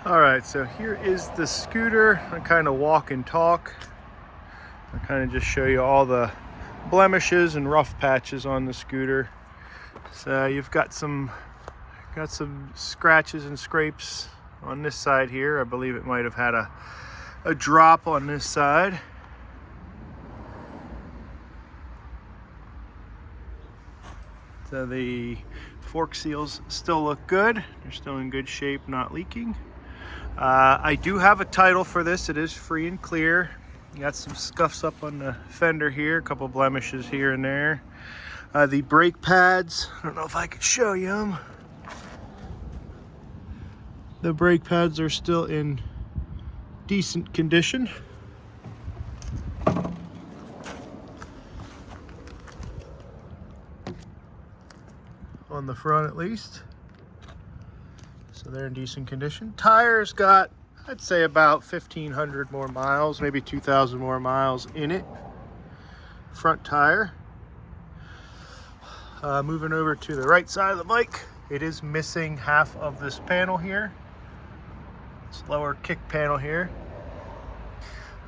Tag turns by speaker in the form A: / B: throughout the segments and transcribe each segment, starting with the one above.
A: All right, so here is the scooter. I kind of walk and talk. I kind of just show you all the blemishes and rough patches on the scooter. So you've got some scratches and scrapes on this side here. I believe it might have had a drop on this side. So the fork seals still look good. They're still in good shape, not leaking. I do have a title for this. It is free and clear. Got some scuffs up on the fender here, a couple blemishes here and there. The brake pads, I don't know if I could show you them. The brake pads are still in decent condition. On the front at least. So they're in decent condition. Tires got, I'd say, about 1,500 more miles, maybe 2,000 more miles in it. Front tire. Moving over to the right side of the bike, it is missing half of this panel here. This lower kick panel here.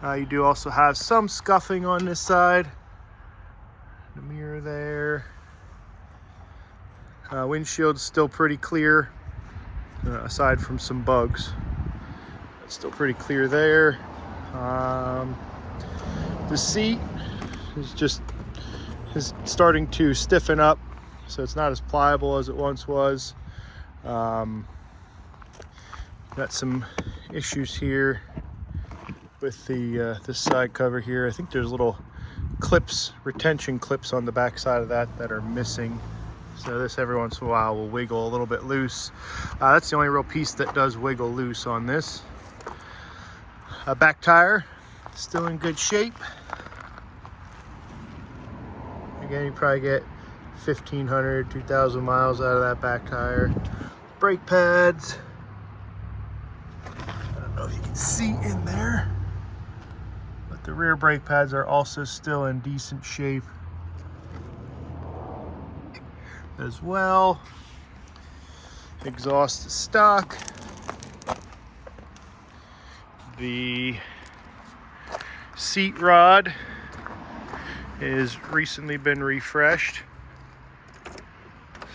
A: You do also have some scuffing on this side. The mirror there. Windshield's still pretty clear, aside from some bugs. It's still pretty clear there. The seat is starting to stiffen up, so it's not as pliable as it once was. Got some issues here with the this side cover here. I think there's little clips, retention clips on the back side of that are missing. So this every once in a while will wiggle a little bit loose. That's the only real piece that does wiggle loose on this. Back tire, still in good shape. Again, you probably get 1,500, 2,000 miles out of that back tire. Brake pads. I don't know if you can see in there, but the rear brake pads are also still in decent shape as well. Exhaust is stock. The seat rod has recently been refreshed,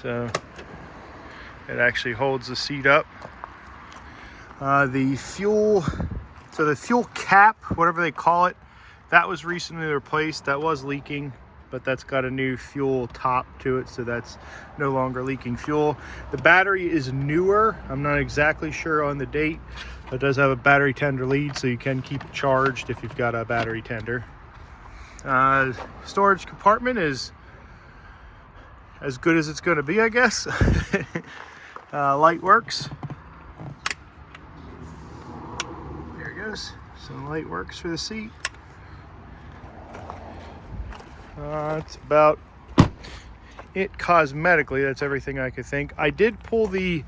A: so it actually holds the seat up. The fuel cap, whatever they call it, that was recently replaced. That was leaking, but that's got a new fuel top to it, so that's no longer leaking fuel. The battery is newer. I'm not exactly sure on the date. It does have a battery tender lead, so you can keep it charged if you've got a battery tender. Storage compartment is as good as it's going to be, I guess. Light works. There it goes. Some light works for the seat. That's about it cosmetically. That's everything I could think. I did pull the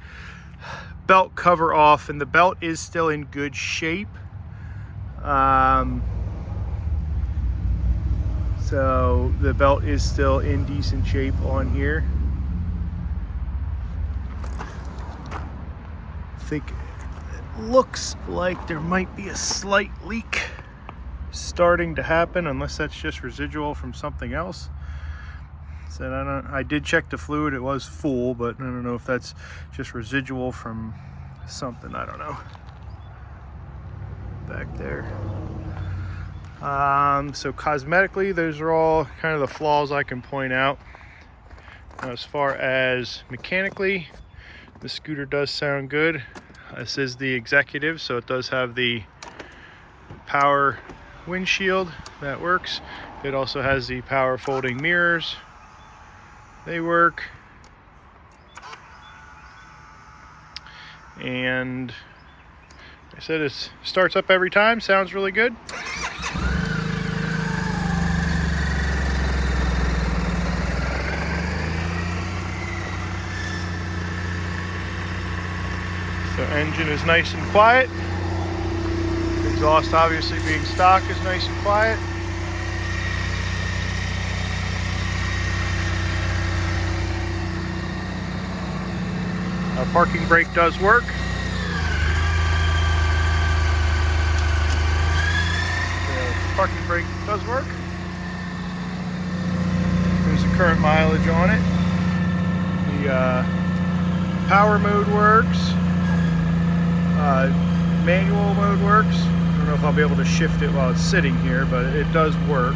A: belt cover off, and the belt is still in good shape. So the belt is still in decent shape on here. I think it looks like there might be a slight leak starting to happen, unless that's just residual from something else. So I did check the fluid, it was full, but I don't know if that's just residual from something, I don't know. Back there. So cosmetically, those are all kind of the flaws I can point out. Now, as far as mechanically, the scooter does sound good. This is the Executive, so it does have the power windshield that works. It also has the power folding mirrors. They work. And like I said, it starts up every time, sounds really good. So engine is nice and quiet. Exhaust, obviously being stock, is nice and quiet. Our parking brake does work. parking brake does work. There's the current mileage on it. The power mode works. Manual mode works. I don't know if I'll be able to shift it while it's sitting here, but it does work.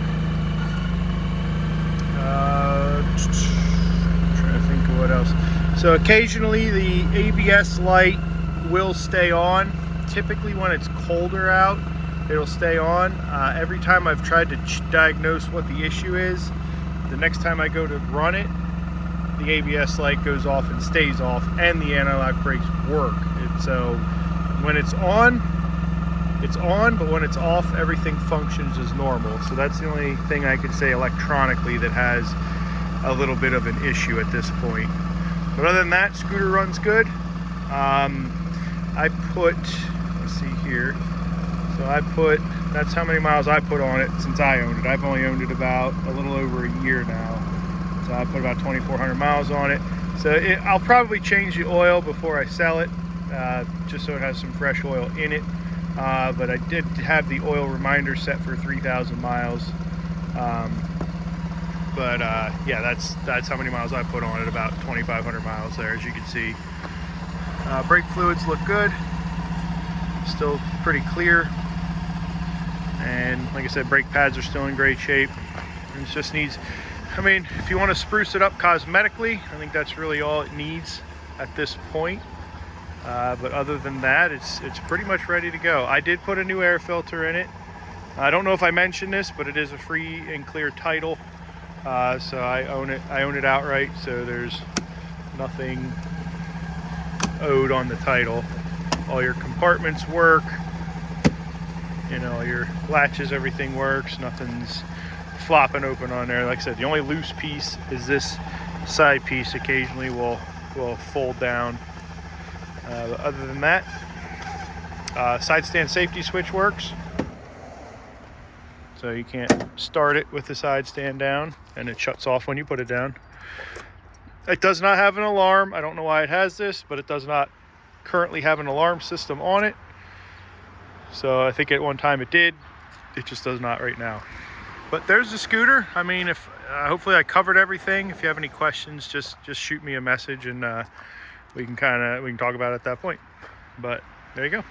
A: Trying to think of what else. So occasionally the ABS light will stay on. Typically when it's colder out, it'll stay on. Every time I've tried to diagnose what the issue is, the next time I go to run it, the ABS light goes off and stays off, and the anti-lock brakes work. So when it's on, but when it's off, everything functions as normal. So that's the only thing I could say electronically that has a little bit of an issue at this point. But other than that, scooter runs good. I put, let's see here. So that's how many miles I put on it since I owned it. I've only owned it about a little over a year now. So I put about 2,400 miles on it. So I'll probably change the oil before I sell it, just so it has some fresh oil in it. But I did have the oil reminder set for 3,000 miles. Yeah, that's how many miles I put on it, about 2,500 miles there, as you can see. Brake fluids look good, still pretty clear. And like I said, brake pads are still in great shape. And it just needs, I mean, if you want to spruce it up cosmetically, I think that's really all it needs at this point. But other than that, it's pretty much ready to go. I did put a new air filter in it. I don't know if I mentioned this, but it is a free and clear title. So I own it outright, so there's nothing owed on the title. All your compartments work, you know, your latches, everything works, nothing's flopping open on there. Like I said, the only loose piece is this side piece. Occasionally will fold down. But other than that, side stand safety switch works. So you can't start it with the side stand down, and it shuts off when you put it down. It does not have an alarm. I don't know why it has this, but it does not currently have an alarm system on it. So I think at one time it did. It just does not right now. But there's the scooter. I mean, if hopefully I covered everything. If you have any questions, just shoot me a message, and we can talk about it at that point. But there you go.